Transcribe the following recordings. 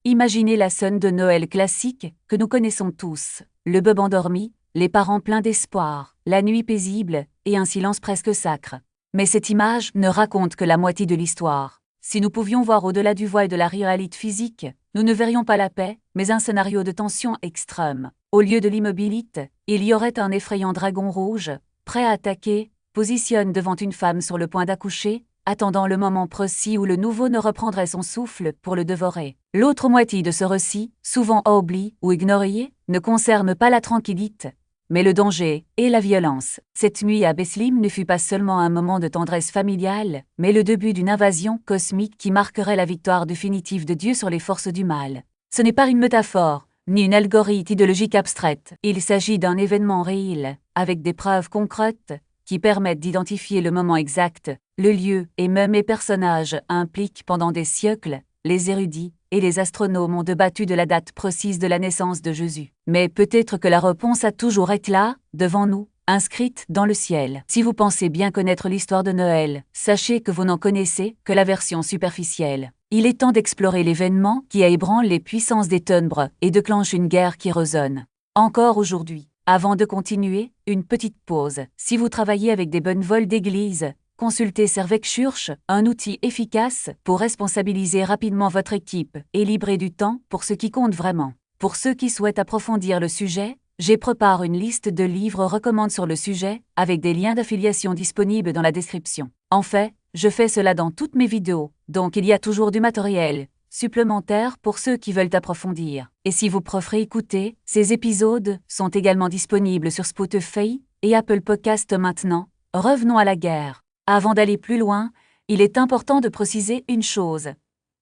Imaginez la scène de Noël classique que nous connaissons tous. Le bœuf endormi, les parents pleins d'espoir, la nuit paisible et un silence presque sacre. Mais cette image ne raconte que la moitié de l'histoire. Si nous pouvions voir au-delà du voile de la réalité physique, nous ne verrions pas la paix, mais un scénario de tension extrême. Au lieu de l'immobilité, il y aurait un effrayant dragon rouge, prêt à attaquer, positionne devant une femme sur le point d'accoucher, attendant le moment précis où le nouveau-né reprendrait son souffle pour le dévorer. L'autre moitié de ce récit, souvent oublié ou ignoré, ne concerne pas la tranquillité, mais le danger et la violence. Cette nuit à Bethléem ne fut pas seulement un moment de tendresse familiale, mais le début d'une invasion cosmique qui marquerait la victoire définitive de Dieu sur les forces du mal. Ce n'est pas une métaphore, ni une allégorie idéologique abstraite. Il s'agit d'un événement réel, avec des preuves concrètes, qui permettent d'identifier le moment exact, le lieu et même les personnages impliqués pendant des siècles. Les érudits et les astronomes ont débattu de la date précise de la naissance de Jésus. Mais peut-être que la réponse a toujours été là, devant nous, inscrite dans le ciel. Si vous pensez bien connaître l'histoire de Noël, sachez que vous n'en connaissez que la version superficielle. Il est temps d'explorer l'événement qui ébranle les puissances des ténèbres et déclenche une guerre qui résonne. Encore aujourd'hui. Avant de continuer, une petite pause. Si vous travaillez avec des bénévoles d'église, consultez Servec Church, un outil efficace pour responsabiliser rapidement votre équipe et libérer du temps pour ce qui compte vraiment. Pour ceux qui souhaitent approfondir le sujet, j'ai préparé une liste de livres recommandés sur le sujet, avec des liens d'affiliation disponibles dans la description. En fait, je fais cela dans toutes mes vidéos, donc il y a toujours du matériel supplémentaire pour ceux qui veulent approfondir. Et si vous préférez écouter, ces épisodes sont également disponibles sur Spotify et Apple Podcast maintenant. Revenons à la guerre. Avant d'aller plus loin, il est important de préciser une chose.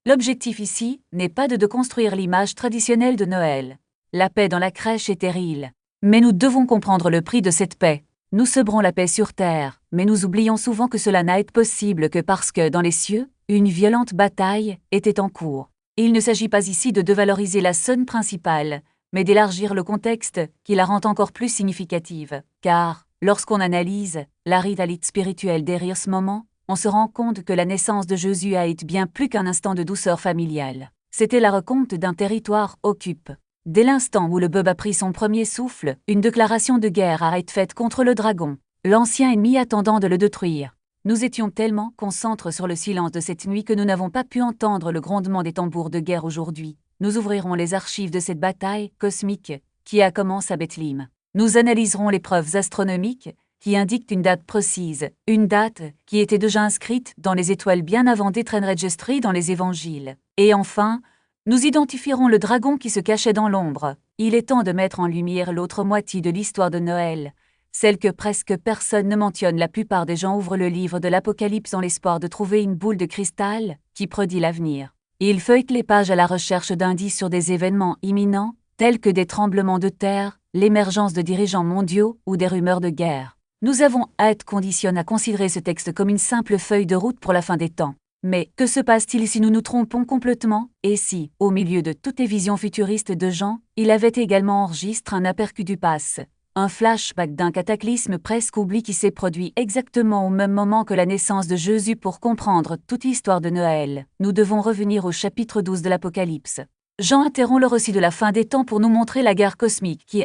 L'objectif ici n'est pas de déconstruire l'image traditionnelle de Noël. La paix dans la crèche est terrible. Mais nous devons comprendre le prix de cette paix. Nous célébrons la paix sur terre, mais nous oublions souvent que cela n'a été possible que parce que, dans les cieux, une violente bataille était en cours. Il ne s'agit pas ici de dévaloriser la scène principale, mais d'élargir le contexte qui la rend encore plus significative. Car, lorsqu'on analyse la réalité spirituelle derrière ce moment, on se rend compte que la naissance de Jésus a été bien plus qu'un instant de douceur familiale. C'était la raconte d'un territoire occupé. Dès l'instant où le bœuf a pris son premier souffle, une déclaration de guerre a été faite contre le dragon, l'ancien ennemi attendant de le détruire. Nous étions tellement concentrés sur le silence de cette nuit que nous n'avons pas pu entendre le grondement des tambours de guerre aujourd'hui. Nous ouvrirons les archives de cette bataille cosmique qui a commencé à Bethléem. Nous analyserons les preuves astronomiques qui indiquent une date précise, une date qui était déjà inscrite dans les étoiles bien avant d'être enregistrée dans les évangiles. Et enfin, nous identifierons le dragon qui se cachait dans l'ombre. Il est temps de mettre en lumière l'autre moitié de l'histoire de Noël, celle que presque personne ne mentionne. La plupart des gens ouvrent le livre de l'Apocalypse dans l'espoir de trouver une boule de cristal qui prédit l'avenir. Ils feuilletent les pages à la recherche d'indices sur des événements imminents, tels que des tremblements de terre, l'émergence de dirigeants mondiaux ou des rumeurs de guerre. Nous avons à être conditionnés à considérer ce texte comme une simple feuille de route pour la fin des temps. Mais que se passe-t-il si nous nous trompons complètement? Et si, au milieu de toutes les visions futuristes de Jean, il avait également enregistré un aperçu du passé? Un flashback d'un cataclysme presque oublié qui s'est produit exactement au même moment que la naissance de Jésus. Pour comprendre toute l'histoire de Noël, nous devons revenir au chapitre 12 de l'Apocalypse. Jean interrompt le récit de la fin des temps pour nous montrer la guerre cosmique qui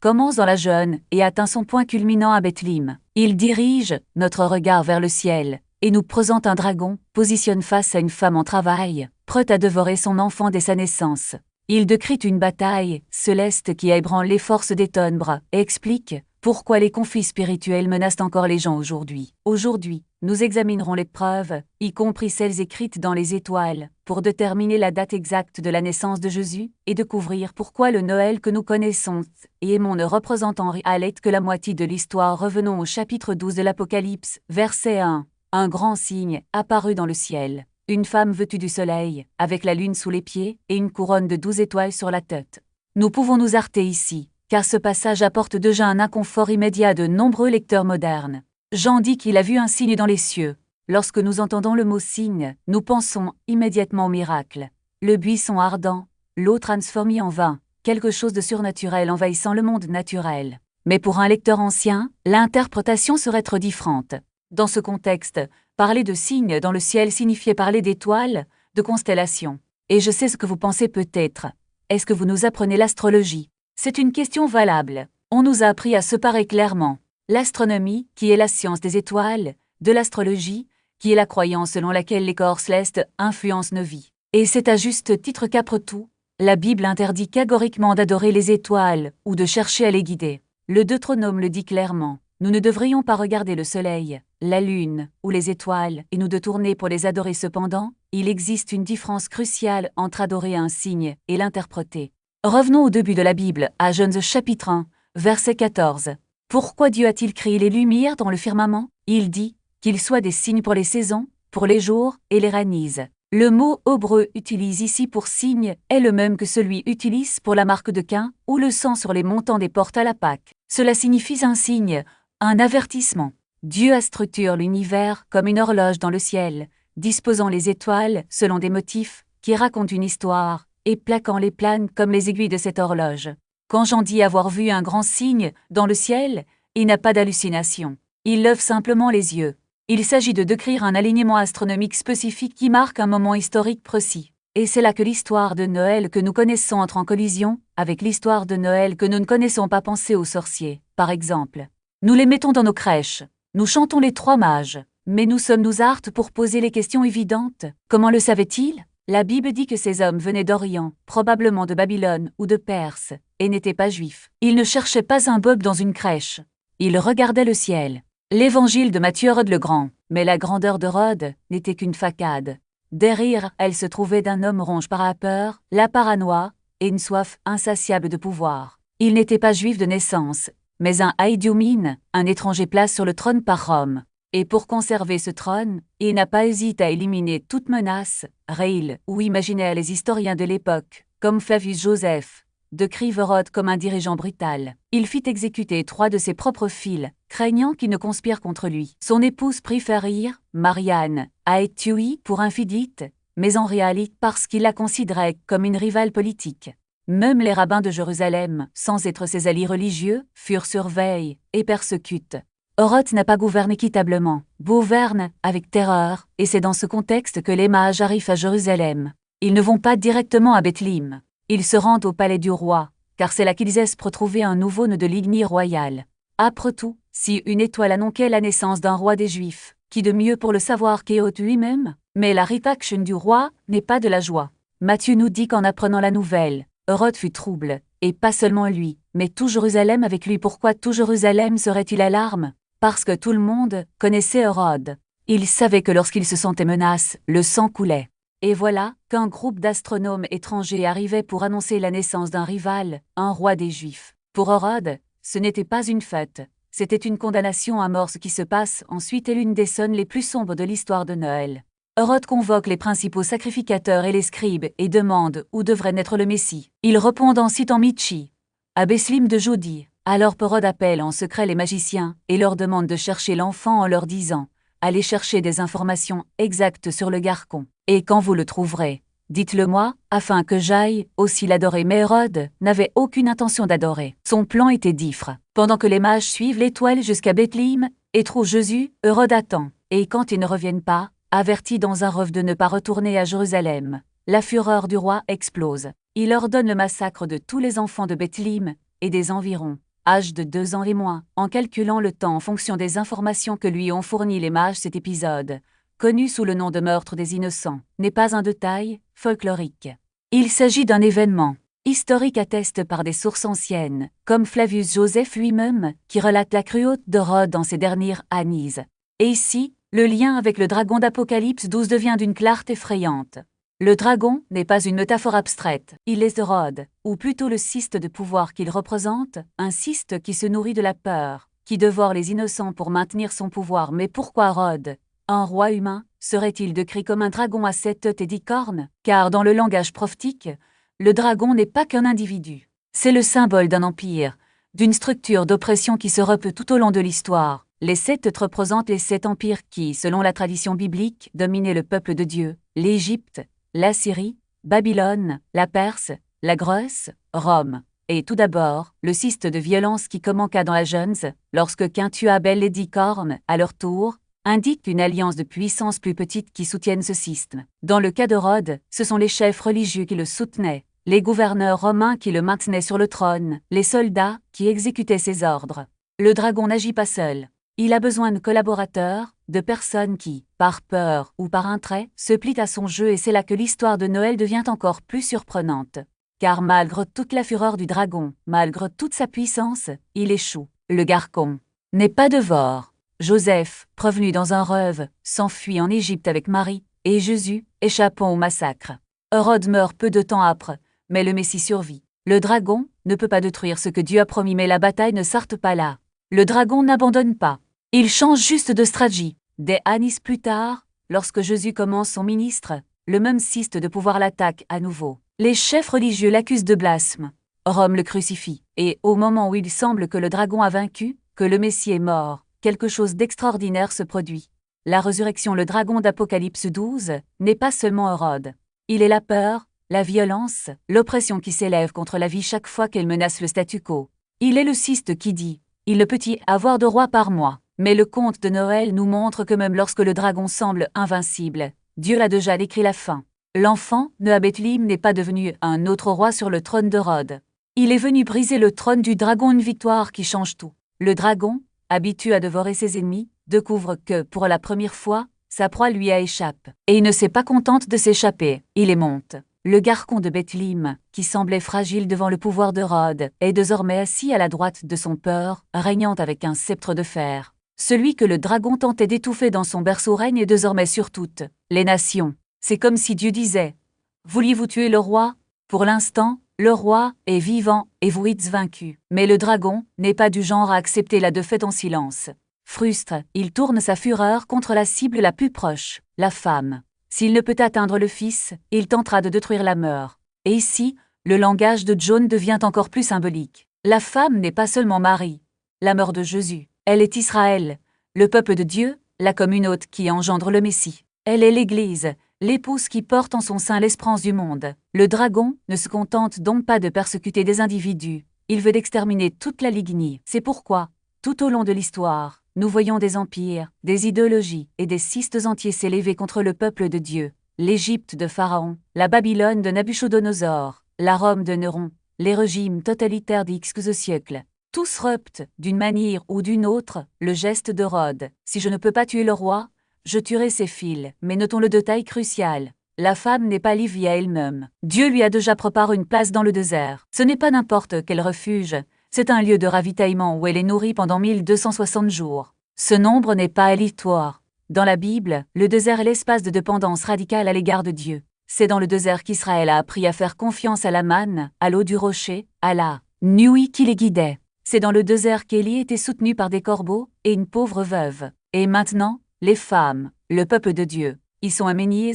commence dans la jeune et atteint son point culminant à Bethléem. Il dirige notre regard vers le ciel et nous présente un dragon, positionne face à une femme en travail, prête à dévorer son enfant dès sa naissance. Il décrit une bataille céleste qui ébranle les forces des ténèbres et explique pourquoi les conflits spirituels menacent encore les gens aujourd'hui. Aujourd'hui, nous examinerons les preuves, y compris celles écrites dans les étoiles, pour déterminer la date exacte de la naissance de Jésus et découvrir pourquoi le Noël que nous connaissons et aimons ne représente en réalité que la moitié de l'histoire. Revenons au chapitre 12 de l'Apocalypse, verset 1. Un grand signe apparut dans le ciel. Une femme vêtue du soleil, avec la lune sous les pieds et une couronne de 12 étoiles sur la tête. Nous pouvons nous arrêter ici, car ce passage apporte déjà un inconfort immédiat à de nombreux lecteurs modernes. Jean dit qu'il a vu un signe dans les cieux. Lorsque nous entendons le mot signe, nous pensons immédiatement au miracle. Le buisson ardent, l'eau transformée en vin, quelque chose de surnaturel envahissant le monde naturel. Mais pour un lecteur ancien, l'interprétation serait trop différente. Dans ce contexte, parler de signes dans le ciel signifiait parler d'étoiles, de constellations. Et je sais ce que vous pensez peut-être. Est-ce que vous nous apprenez l'astrologie? C'est une question valable. On nous a appris à séparer clairement l'astronomie, qui est la science des étoiles, de l'astrologie, qui est la croyance selon laquelle les corps célestes influencent nos vies. Et c'est à juste titre qu'après tout, la Bible interdit catégoriquement d'adorer les étoiles ou de chercher à les guider. Le Deutéronome le dit clairement. Nous ne devrions pas regarder le soleil, la lune ou les étoiles et nous détourner pour les adorer. Cependant, il existe une différence cruciale entre adorer un signe et l'interpréter. Revenons au début de la Bible, à Genèse chapitre 1, verset 14. Pourquoi Dieu a-t-il créé les lumières dans le firmament? Il dit qu'ils soient des signes pour les saisons, pour les jours et les ranises. Le mot hébreu utilisé ici pour signe est le même que celui utilisé pour la marque de Caïn ou le sang sur les montants des portes à la Pâque. Cela signifie un signe, un avertissement. Dieu a structuré l'univers comme une horloge dans le ciel, disposant les étoiles selon des motifs qui racontent une histoire et plaquant les planes comme les aiguilles de cette horloge. Quand Jean dit avoir vu un grand signe dans le ciel, il n'a pas d'hallucination. Il lève simplement les yeux. Il s'agit de décrire un alignement astronomique spécifique qui marque un moment historique précis. Et c'est là que l'histoire de Noël que nous connaissons entre en collision avec l'histoire de Noël que nous ne connaissons pas. Penser aux sorciers, par exemple. Nous les mettons dans nos crèches. Nous chantons les 3 mages. Mais nous sommes-nous aptes pour poser les questions évidentes? Comment le savaient-ils? La Bible dit que ces hommes venaient d'Orient, probablement de Babylone ou de Perse, et n'étaient pas juifs. Ils ne cherchaient pas un bob dans une crèche. Ils regardaient le ciel. L'évangile de Matthieu Hérode le Grand, mais la grandeur d'Hérode n'était qu'une facade. Derrière, elle se trouvait d'un homme ronge par la peur, la paranoïa et une soif insatiable de pouvoir. Il n'était pas juif de naissance, mais un haïdioumine, un étranger place sur le trône par Rome. Et pour conserver ce trône, il n'a pas hésité à éliminer toute menace, réelle ou imaginaire. Les historiens de l'époque, comme Flavius Joseph, décrivent Hérode comme un dirigeant brutal. Il fit exécuter 3 de ses propres filles, craignant qu'ils ne conspirent contre lui. Son épouse préférée, Marianne, a été tuée pour infidélité, mais en réalité parce qu'il la considérait comme une rivale politique. Même les rabbins de Jérusalem, sans être ses alliés religieux, furent surveillés et persécutés. Hérode n'a pas gouverné équitablement, gouverne avec terreur, et c'est dans ce contexte que les mages arrivent à Jérusalem. Ils ne vont pas directement à Bethléem. Ils se rendent au palais du roi, car c'est là qu'ils espèrent trouver un nouveau-né de lignée royale. Après tout, si une étoile annonçait la naissance d'un roi des Juifs, qui de mieux pour le savoir qu'Hérode lui-même? Mais la réaction du roi n'est pas de la joie. Matthieu nous dit qu'en apprenant la nouvelle, Hérode fut trouble, et pas seulement lui, mais tout Jérusalem avec lui. Pourquoi tout Jérusalem serait-il à larmes? Parce que tout le monde connaissait Hérode. Il savait que lorsqu'il se sentait menace, le sang coulait. Et voilà qu'un groupe d'astronomes étrangers arrivait pour annoncer la naissance d'un rival, un roi des Juifs. Pour Hérode, ce n'était pas une fête, c'était une condamnation à mort. Ce qui se passe ensuite est l'une des scènes les plus sombres de l'histoire de Noël. Hérode convoque les principaux sacrificateurs et les scribes et demande où devrait naître le Messie. Ils répondent en citant Michi, à Bethléem de Judée. Alors Hérode appelle en secret les magiciens et leur demande de chercher l'enfant en leur disant « Allez chercher des informations exactes sur le garçon, et quand vous le trouverez, dites-le-moi, afin que j'aille aussi l'adorer. » Mais Hérode n'avait aucune intention d'adorer. Son plan était diffre. Pendant que les mages suivent l'étoile jusqu'à Bethléem et trouvent Jésus, Hérode attend. Et quand ils ne reviennent pas, averti dans un rêve de ne pas retourner à Jérusalem, la fureur du roi explose. Il ordonne le massacre de tous les enfants de Bethléem et des environs, âge de 2 ans et moins, en calculant le temps en fonction des informations que lui ont fournies les mages. Cet épisode, connu sous le nom de meurtre des innocents, n'est pas un détail folklorique. Il s'agit d'un événement historique attesté par des sources anciennes, comme Flavius Joseph lui-même, qui relate la cruauté d'Hérode dans ses dernières années. Et ici, le lien avec le dragon d'Apocalypse 12 devient d'une clarté effrayante. Le dragon n'est pas une métaphore abstraite, il est Hérode, ou plutôt le cyste de pouvoir qu'il représente, un cyste qui se nourrit de la peur, qui dévore les innocents pour maintenir son pouvoir. Mais pourquoi Hérode, un roi humain, serait-il décrit comme un dragon à 7 têtes et 10 cornes? Car dans le langage prophétique, le dragon n'est pas qu'un individu. C'est le symbole d'un empire, d'une structure d'oppression qui se répète tout au long de l'histoire. Les 7 têtes représentent les 7 empires qui, selon la tradition biblique, dominaient le peuple de Dieu, l'Égypte, la Syrie, Babylone, la Perse, la Grèce, Rome. Et tout d'abord, le cyste de violence qui commença dans la Genèse, lorsque Caïn tua Abel les 10 cornes, à leur tour, indique une alliance de puissances plus petites qui soutiennent ce système. Dans le cas d'Hérode, ce sont les chefs religieux qui le soutenaient, les gouverneurs romains qui le maintenaient sur le trône, les soldats qui exécutaient ses ordres. Le dragon n'agit pas seul. Il a besoin de collaborateurs, de personnes qui, par peur ou par intérêt, se plient à son jeu, et c'est là que l'histoire de Noël devient encore plus surprenante. Car malgré toute la fureur du dragon, malgré toute sa puissance, il échoue. Le garçon n'est pas dévore. Joseph, prévenu dans un rêve, s'enfuit en Égypte avec Marie, et Jésus, échappant au massacre. Hérode meurt peu de temps après, mais le Messie survit. Le dragon ne peut pas détruire ce que Dieu a promis, mais la bataille ne s'arrête pas là. Le dragon n'abandonne pas. Il change juste de stratégie. Des années plus tard, lorsque Jésus commence son ministre, le même système de pouvoir l'attaque à nouveau. Les chefs religieux l'accusent de blasphème. Rome le crucifie, et au moment où il semble que le dragon a vaincu, que le Messie est mort, quelque chose d'extraordinaire se produit. La résurrection, le dragon d'Apocalypse 12, n'est pas seulement Hérode. Il est la peur, la violence, l'oppression qui s'élève contre la vie chaque fois qu'elle menace le statu quo. Il est le Christ qui dit « Il ne peut y avoir de roi par moi ». Mais le conte de Noël nous montre que même lorsque le dragon semble invincible, Dieu l'a déjà écrit la fin. L'enfant, né à Bethléem, n'est pas devenu un autre roi sur le trône d'Hérode. Il est venu briser le trône du dragon, une victoire qui change tout. Le dragon, habitué à dévorer ses ennemis, découvre que, pour la première fois, sa proie lui a échappé. Et il ne s'est pas contente de s'échapper, il les monte. Le garçon de Bethléem, qui semblait fragile devant le pouvoir d'Hérode, est désormais assis à la droite de son père, régnant avec un sceptre de fer. Celui que le dragon tentait d'étouffer dans son berceau règne désormais sur toutes les nations. C'est comme si Dieu disait « Vouliez-vous tuer le roi ? Pour l'instant, le roi est vivant et vous êtes vaincu. » Mais le dragon n'est pas du genre à accepter la défaite en silence. Frustre, il tourne sa fureur contre la cible la plus proche, la femme. S'il ne peut atteindre le fils, il tentera de détruire la mère. Et ici, le langage de John devient encore plus symbolique. La femme n'est pas seulement Marie, la mère de Jésus. Elle est Israël, le peuple de Dieu, la communauté qui engendre le Messie. Elle est l'Église, l'épouse qui porte en son sein l'espérance du monde. Le dragon ne se contente donc pas de persécuter des individus, il veut exterminer toute la lignée. C'est pourquoi, tout au long de l'histoire, nous voyons des empires, des idéologies et des systèmes entiers s'élever contre le peuple de Dieu. L'Égypte de Pharaon, la Babylone de Nabuchodonosor, la Rome de Néron, les régimes totalitaires d'X siècles. Tous reptent, d'une manière ou d'une autre, le geste d'Hérode. Si je ne peux pas tuer le roi, je tuerai ses fils. Mais notons le détail crucial. La femme n'est pas livrée à elle-même. Dieu lui a déjà préparé une place dans le désert. Ce n'est pas n'importe quel refuge, c'est un lieu de ravitaillement où elle est nourrie pendant 1260 jours. Ce nombre n'est pas aléatoire. Dans la Bible, le désert est l'espace de dépendance radicale à l'égard de Dieu. C'est dans le désert qu'Israël a appris à faire confiance à la manne, à l'eau du rocher, à la nuit qui les guidait. C'est dans le désert qu'Élie était soutenu par des corbeaux et une pauvre veuve. Et maintenant, les femmes, le peuple de Dieu, ils sont amenés,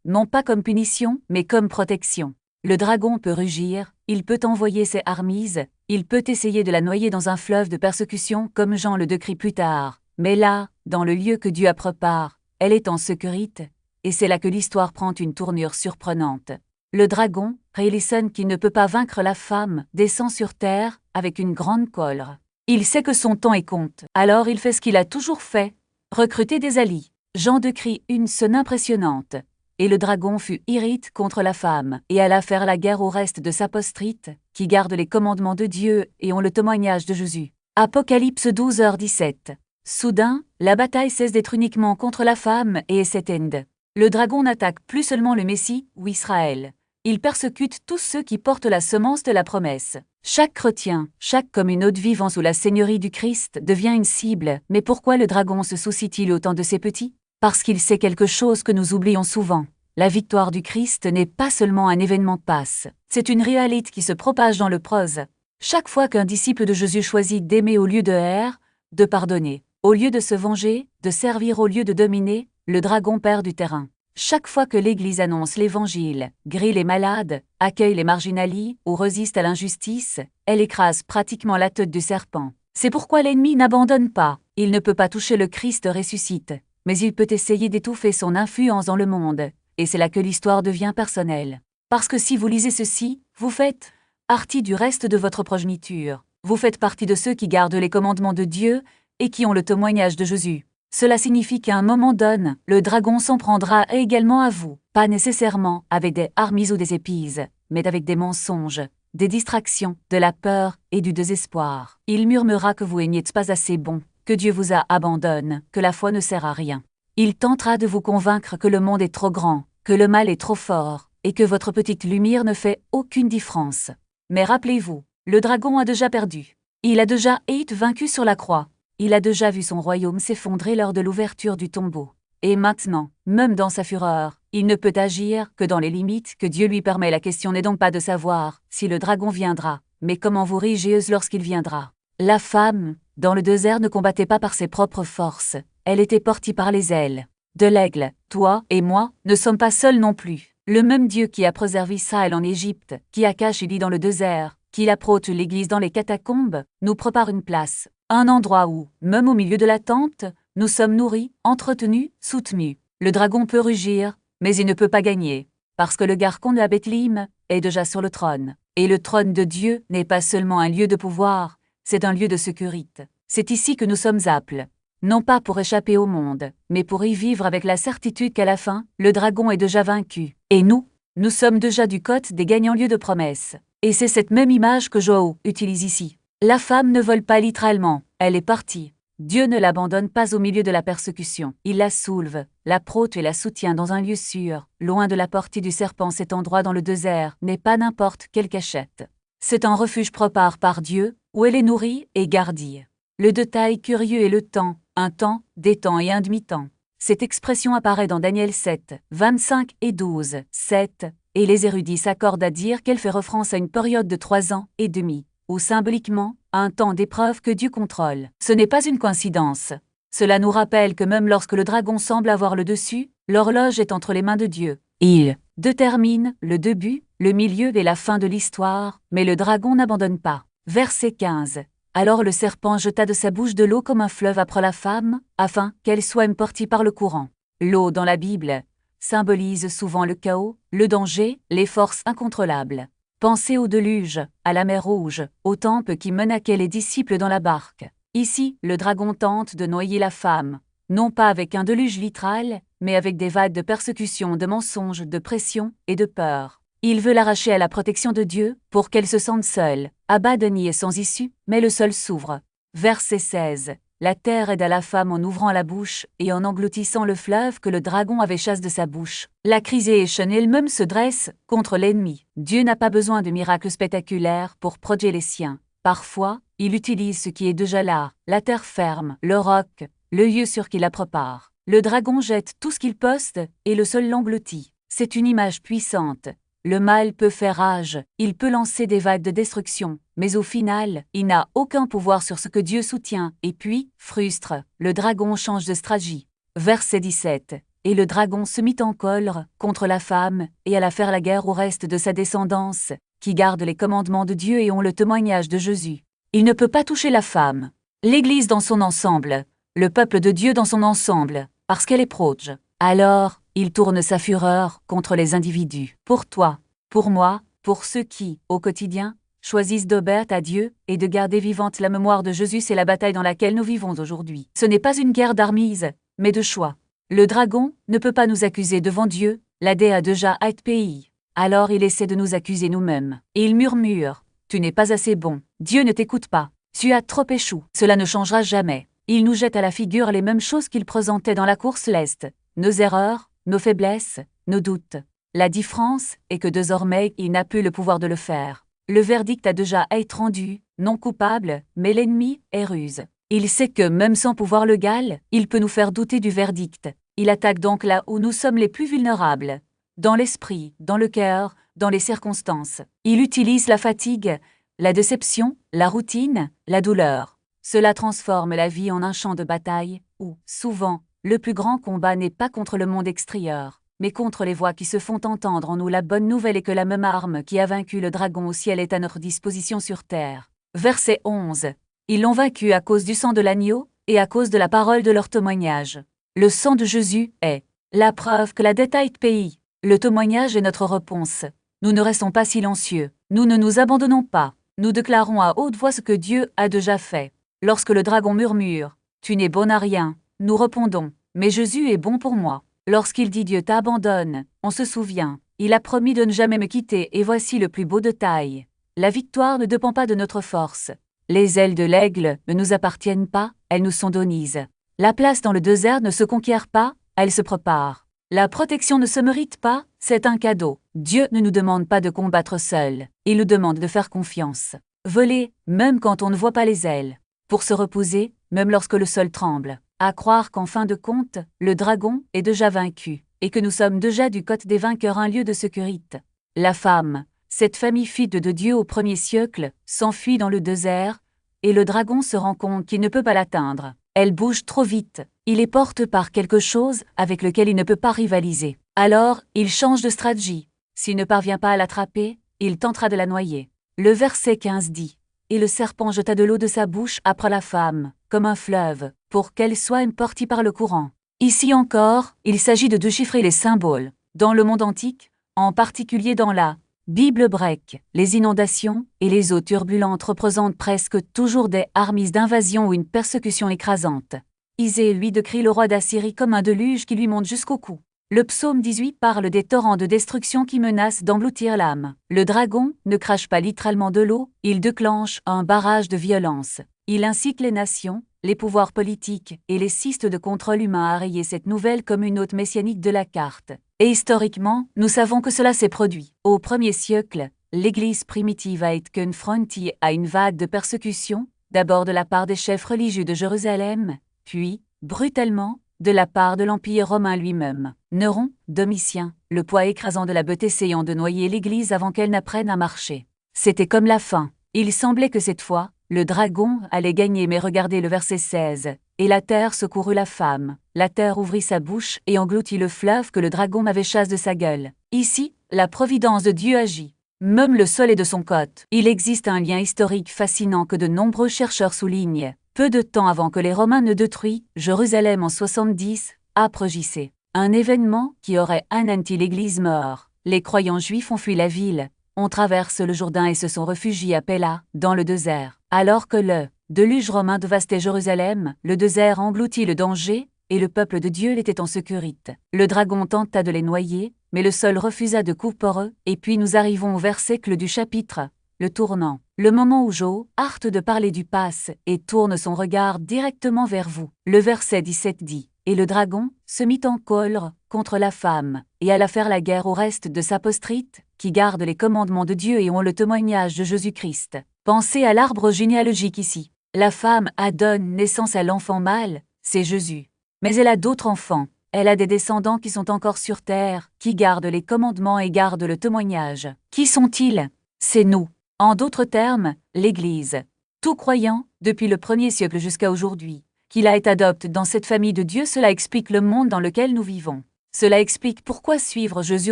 non pas comme punition, mais comme protection. Le dragon peut rugir, il peut envoyer ses armies, il peut essayer de la noyer dans un fleuve de persécution comme Jean le décrit plus tard. Mais là, dans le lieu que Dieu a préparé, elle est en sécurité, et c'est là que l'histoire prend une tournure surprenante. Le dragon, réalisant qu'il ne peut pas vaincre la femme, descend sur terre avec une grande colère. Il sait que son temps est compte, alors il fait ce qu'il a toujours fait, recruter des alliés. Jean décrit une scène impressionnante. Et le dragon fut irrité contre la femme, et alla faire la guerre au reste de sa postérité, qui garde les commandements de Dieu et ont le témoignage de Jésus. Apocalypse 12h17. Soudain, la bataille cesse d'être uniquement contre la femme et s'éteint. Le dragon n'attaque plus seulement le Messie ou Israël. Il persécute tous ceux qui portent la semence de la promesse. Chaque chrétien, chaque communauté vivant sous la seigneurie du Christ devient une cible. Mais pourquoi le dragon se soucie-t-il autant de ses petits ? Parce qu'il sait quelque chose que nous oublions souvent. La victoire du Christ n'est pas seulement un événement de passe. C'est une réalité qui se propage dans le prose. Chaque fois qu'un disciple de Jésus choisit d'aimer au lieu de haïr, de pardonner, au lieu de se venger, de servir au lieu de dominer, le dragon perd du terrain. Chaque fois que l'Église annonce l'Évangile, grille les malades, accueille les marginalisés ou résiste à l'injustice, elle écrase pratiquement la tête du serpent. C'est pourquoi l'ennemi n'abandonne pas. Il ne peut pas toucher le Christ ressuscite, mais il peut essayer d'étouffer son influence dans le monde, et c'est là que l'histoire devient personnelle. Parce que si vous lisez ceci, vous faites partie du reste de votre progéniture. Vous faites partie de ceux qui gardent les commandements de Dieu et qui ont le témoignage de Jésus. Cela signifie qu'à un moment donné, le dragon s'en prendra également à vous, pas nécessairement avec des armes ou des épis, mais avec des mensonges, des distractions, de la peur et du désespoir. Il murmurera que vous n'êtes pas assez bon, que Dieu vous a abandonné, que la foi ne sert à rien. Il tentera de vous convaincre que le monde est trop grand, que le mal est trop fort, et que votre petite lumière ne fait aucune différence. Mais rappelez-vous, le dragon a déjà perdu. Il a déjà été vaincu sur la croix. Il a déjà vu son royaume s'effondrer lors de l'ouverture du tombeau. Et maintenant, même dans sa fureur, il ne peut agir que dans les limites que Dieu lui permet. La question n'est donc pas de savoir si le dragon viendra, mais comment vous réagissez lorsqu'il viendra. La femme, dans le désert, ne combattait pas par ses propres forces. Elle était portée par les ailes de l'aigle. Toi et moi ne sommes pas seuls non plus. Le même Dieu qui a préservé Israël en Égypte, qui a caché Élie dans le désert, qui approche l'Église dans les catacombes, nous prépare une place. Un endroit où, même au milieu de la tente, nous sommes nourris, entretenus, soutenus. Le dragon peut rugir, mais il ne peut pas gagner, parce que le garcon de la Bethléem est déjà sur le trône. Et le trône de Dieu n'est pas seulement un lieu de pouvoir, c'est un lieu de sécurité. C'est ici que nous sommes appelés. Non pas pour échapper au monde, mais pour y vivre avec la certitude qu'à la fin, le dragon est déjà vaincu. Et nous sommes déjà du côté des gagnants lieux de promesse. Et c'est cette même image que Joao utilise ici. La femme ne vole pas littéralement, elle est partie. Dieu ne l'abandonne pas au milieu de la persécution. Il la soulève, la protège et la soutient dans un lieu sûr, loin de la portée du serpent. Cet endroit dans le désert n'est pas n'importe quelle cachette. C'est un refuge préparé par Dieu, où elle est nourrie et gardée. Le détail curieux est le temps, un temps, des temps et un demi-temps. Cette expression apparaît dans Daniel 7, 25 et 12, 7, et les érudits s'accordent à dire qu'elle fait référence à une période de 3 ans et demi, ou symboliquement, à un temps d'épreuve que Dieu contrôle. Ce n'est pas une coïncidence. Cela nous rappelle que même lorsque le dragon semble avoir le dessus, l'horloge est entre les mains de Dieu. Il détermine le début, le milieu et la fin de l'histoire, mais le dragon n'abandonne pas. Verset 15. Alors le serpent jeta de sa bouche de l'eau comme un fleuve après la femme, afin qu'elle soit emportée par le courant. L'eau dans la Bible symbolise souvent le chaos, le danger, les forces incontrôlables. Pensez au déluge, à la mer Rouge, au temple qui menaçait les disciples dans la barque. Ici, le dragon tente de noyer la femme, non pas avec un déluge littéral, mais avec des vagues de persécution, de mensonges, de pression et de peur. Il veut l'arracher à la protection de Dieu pour qu'elle se sente seule, abandonnée et sans issue, mais le sol s'ouvre. Verset 16. La terre aide à la femme en ouvrant la bouche et en engloutissant le fleuve que le dragon avait chassé de sa bouche. La Creation elle-même se dresse contre l'ennemi. Dieu n'a pas besoin de miracles spectaculaires pour protéger les siens. Parfois, il utilise ce qui est déjà là, la terre ferme, le roc, le lieu sur qui la prépare. Le dragon jette tout ce qu'il poste et le sol l'engloutit. C'est une image puissante. Le mal peut faire rage, il peut lancer des vagues de destruction, mais au final, il n'a aucun pouvoir sur ce que Dieu soutient, et puis, frustre, le dragon change de stratégie. Verset 17. Et le dragon se mit en colère contre la femme, et alla faire la guerre au reste de sa descendance, qui garde les commandements de Dieu et ont le témoignage de Jésus. Il ne peut pas toucher la femme, l'Église dans son ensemble, le peuple de Dieu dans son ensemble, parce qu'elle est proche. Alors, il tourne sa fureur contre les individus. Pour toi, pour moi, pour ceux qui, au quotidien, choisissent d'obéir à Dieu et de garder vivante la mémoire de Jésus, c'est la bataille dans laquelle nous vivons aujourd'hui. Ce n'est pas une guerre d'armes, mais de choix. Le dragon ne peut pas nous accuser devant Dieu, l'AD a déjà été pays. Alors il essaie de nous accuser nous-mêmes. Et il murmure, « Tu n'es pas assez bon, Dieu ne t'écoute pas, tu as trop échoué, cela ne changera jamais. » Il nous jette à la figure les mêmes choses qu'il présentait dans la course l'Est, nos erreurs, nos faiblesses, nos doutes. La différence est que désormais, il n'a plus le pouvoir de le faire. Le verdict a déjà été rendu, non coupable, mais l'ennemi est ruse. Il sait que même sans pouvoir légal, il peut nous faire douter du verdict. Il attaque donc là où nous sommes les plus vulnérables. Dans l'esprit, dans le cœur, dans les circonstances. Il utilise la fatigue, la déception, la routine, la douleur. Cela transforme la vie en un champ de bataille, où, souvent, le plus grand combat n'est pas contre le monde extérieur, mais contre les voix qui se font entendre en nous. La bonne nouvelle est que la même arme qui a vaincu le dragon au ciel est à notre disposition sur terre. Verset 11. Ils l'ont vaincu à cause du sang de l'agneau et à cause de la parole de leur témoignage. Le sang de Jésus est la preuve que la dette a été payée. Le témoignage est notre réponse. Nous ne restons pas silencieux. Nous ne nous abandonnons pas. Nous déclarons à haute voix ce que Dieu a déjà fait. Lorsque le dragon murmure, « Tu n'es bon à rien », nous répondons, mais Jésus est bon pour moi. Lorsqu'il dit Dieu t'abandonne, on se souvient, il a promis de ne jamais me quitter et voici le plus beau de taille. La victoire ne dépend pas de notre force. Les ailes de l'aigle ne nous appartiennent pas, elles nous sont données. La place dans le désert ne se conquiert pas, elle se prépare. La protection ne se mérite pas, c'est un cadeau. Dieu ne nous demande pas de combattre seul, il nous demande de faire confiance. Voler, même quand on ne voit pas les ailes. Pour se reposer, même lorsque le sol tremble. À croire qu'en fin de compte, le dragon est déjà vaincu, et que nous sommes déjà du côté des vainqueurs un lieu de sécurité. La femme, cette famille fille de Dieu au premier siècle, s'enfuit dans le désert, et le dragon se rend compte qu'il ne peut pas l'atteindre. Elle bouge trop vite, il est porté par quelque chose avec lequel il ne peut pas rivaliser. Alors, il change de stratégie. S'il ne parvient pas à l'attraper, il tentera de la noyer. Le verset 15 dit « Et le serpent jeta de l'eau de sa bouche après la femme, comme un fleuve, pour qu'elle soit emportée par le courant. » Ici encore, il s'agit de déchiffrer les symboles. Dans le monde antique, en particulier dans la Bible grecque, les inondations et les eaux turbulentes représentent presque toujours des armises d'invasion ou une persécution écrasante. Isée lui décrit le roi d'Assyrie comme un déluge qui lui monte jusqu'au cou. Le psaume 18 parle des torrents de destruction qui menacent d'engloutir l'âme. Le dragon ne crache pas littéralement de l'eau, il déclenche un barrage de violence. Il incite les nations, les pouvoirs politiques et les systèmes de contrôle humain à rayer cette nouvelle comme une hôte messianique de la carte. Et historiquement, nous savons que cela s'est produit. Au 1er siècle, l'Église primitive a été confrontée à une vague de persécution, d'abord de la part des chefs religieux de Jérusalem, puis, brutalement, de la part de l'Empire romain lui-même. Néron, Domitien, le poids écrasant de la bête essayant de noyer l'Église avant qu'elle n'apprenne à marcher. C'était comme la fin. Il semblait que cette fois, le dragon allait gagner, mais regardez le verset 16. Et la terre secourut la femme. La terre ouvrit sa bouche et engloutit le fleuve que le dragon avait chassé de sa gueule. Ici, la providence de Dieu agit. Même le sol est de son côté. Il existe un lien historique fascinant que de nombreux chercheurs soulignent. Peu de temps avant que les Romains ne détruisent Jérusalem en 70, après JC. Un événement qui aurait anéanti l'Église mort. Les croyants juifs ont fui la ville. On traverse le Jourdain et se sont réfugiés à Pella, dans le désert. Alors que le déluge romain dévastait Jérusalem, le désert engloutit le danger, et le peuple de Dieu l'était en sécurité. Le dragon tenta de les noyer, mais le sol refusa de couper, et puis nous arrivons au verset clé du chapitre, le tournant. Le moment où Joe hâte de parler du passe et tourne son regard directement vers vous. Le verset 17 dit « Et le dragon se mit en colère contre la femme, et alla faire la guerre au reste de sa postérité, qui garde les commandements de Dieu et ont le témoignage de Jésus-Christ. » Pensez à l'arbre généalogique ici. La femme a donné naissance à l'enfant mâle, c'est Jésus. Mais elle a d'autres enfants. Elle a des descendants qui sont encore sur terre, qui gardent les commandements et gardent le témoignage. Qui sont-ils? C'est nous. En d'autres termes, l'Église. Tout croyant, depuis le 1er siècle jusqu'à aujourd'hui, qu'il a été adopté dans cette famille de Dieu, cela explique le monde dans lequel nous vivons. Cela explique pourquoi suivre Jésus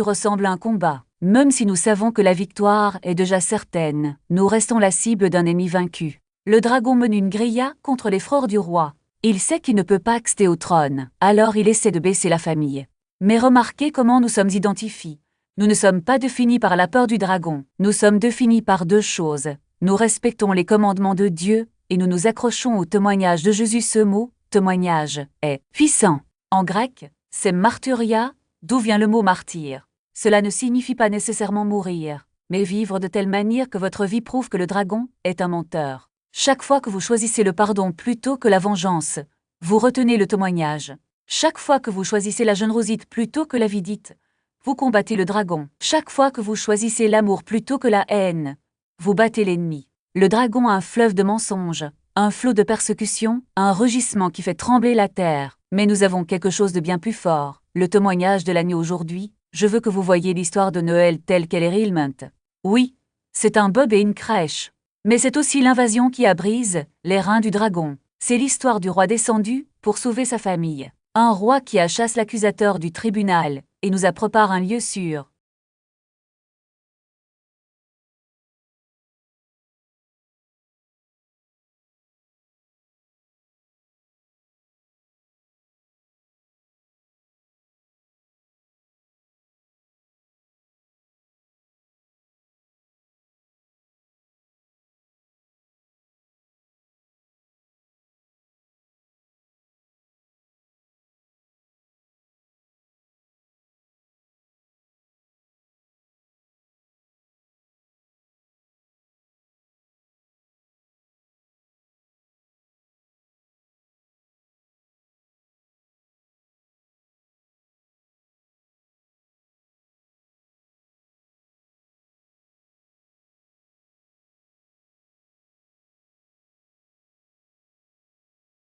ressemble à un combat. Même si nous savons que la victoire est déjà certaine, nous restons la cible d'un ennemi vaincu. Le dragon mène une guérilla contre les frères du roi. Il sait qu'il ne peut pas accéder au trône, alors il essaie de baisser la famille. Mais remarquez comment nous sommes identifiés. Nous ne sommes pas définis par la peur du dragon, nous sommes définis par deux choses. Nous respectons les commandements de Dieu, et nous nous accrochons au témoignage de Jésus. Ce mot, témoignage, est puissant. En grec, c'est martyria, d'où vient le mot martyr. Cela ne signifie pas nécessairement mourir, mais vivre de telle manière que votre vie prouve que le dragon est un menteur. Chaque fois que vous choisissez le pardon plutôt que la vengeance, vous retenez le témoignage. Chaque fois que vous choisissez la générosité plutôt que la vidite, vous combattez le dragon. Chaque fois que vous choisissez l'amour plutôt que la haine, vous battez l'ennemi. Le dragon a un fleuve de mensonges, un flot de persécution, un rugissement qui fait trembler la terre. Mais nous avons quelque chose de bien plus fort, le témoignage de l'agneau aujourd'hui. Je veux que vous voyiez l'histoire de Noël telle qu'elle est réellement. Oui, c'est un bœuf et une crèche. Mais c'est aussi l'invasion qui a brisé les reins du dragon. C'est l'histoire du roi descendu pour sauver sa famille. Un roi qui a chassé l'accusateur du tribunal et nous a préparé un lieu sûr.